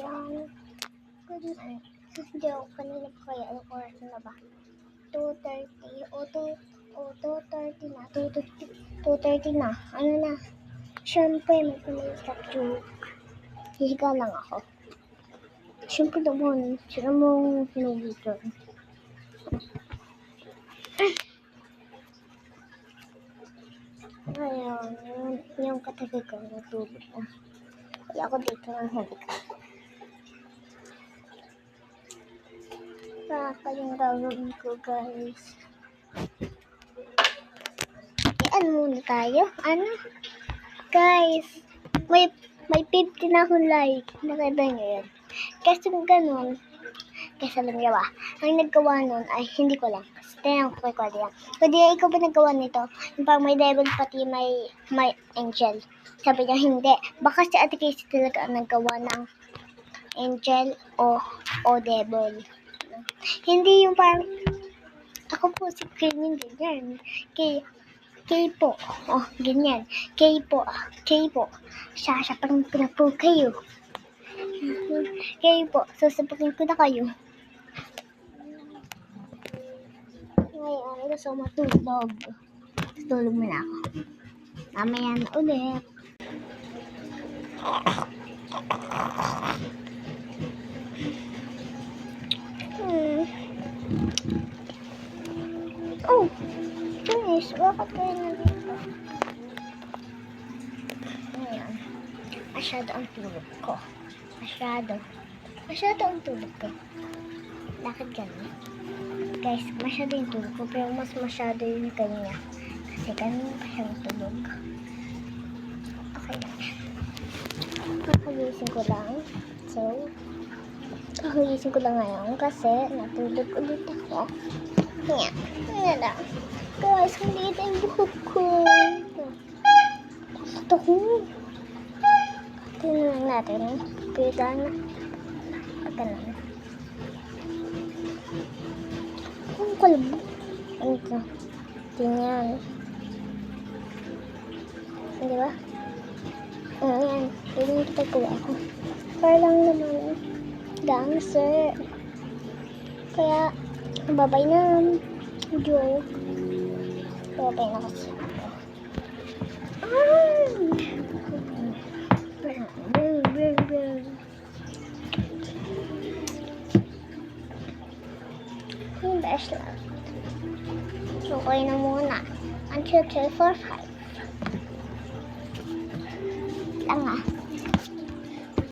Ayan. Good night. Joke, kanina pa kaya? Anong oras na ba? 2:30. O, 2:30 na. 2:30 na. Ano na? Siyempre, may pinaisap joke. Hihiga lang ako. Siyempre naman, sila mong pinugitan. Ngayon, yung katabi ko, natulog na. Kaya ako dito ng hihiga. Baka yung gagawin ko, guys. Ano muna tayo? Ano? Guys, may 50 na akong like. Nakita nyo yun. Kasi ganun, kasi alam niyo ba, ang naggawa nun ay hindi ko lang. Kasi tinanong ko kay Claudia. Claudia, ikaw ba naggawa nito? Yung parang may devil pati may angel. Sabi niya, hindi. Baka si Ate Casey talaga ang naggawa ng angel o devil. Hindi yung parang, ako po si Queen, ganyan. Kay po. Oh, ganyan. Kay po. Siya parang pinapo kayo. Kay po. Sasapakin ko na kayo. Ngayon, gusto ko matulog. Tulog muna ako. Mamaya na ulit. Oh, guys, bakit kayo nandito? Ngayon, masyado ang tulog ko. Masyado ang tulog ko. Bakit ganun? Guys, masyado yung tulog ko, pero mas masyado yung kanya. Kasi kanina pa siyang tulog. Okay lang. Kakagising ko lang. So, kakagising ko lang ngayon kasi natulog ulit ako. Yan. Yan lang. Guys, hindi ito yung buhok ko. Ito ko. Tingnan lang natin. Pita na. Pagkanan. Ang kalbo. Ano ito? Tingnan. Di ba? Ayan. Yung pagkawa ko. Para lang naman. Dancer. Kaya, babay na. Joke. Babay na kasi. Yung best love. Okay na muna. Until 2:45.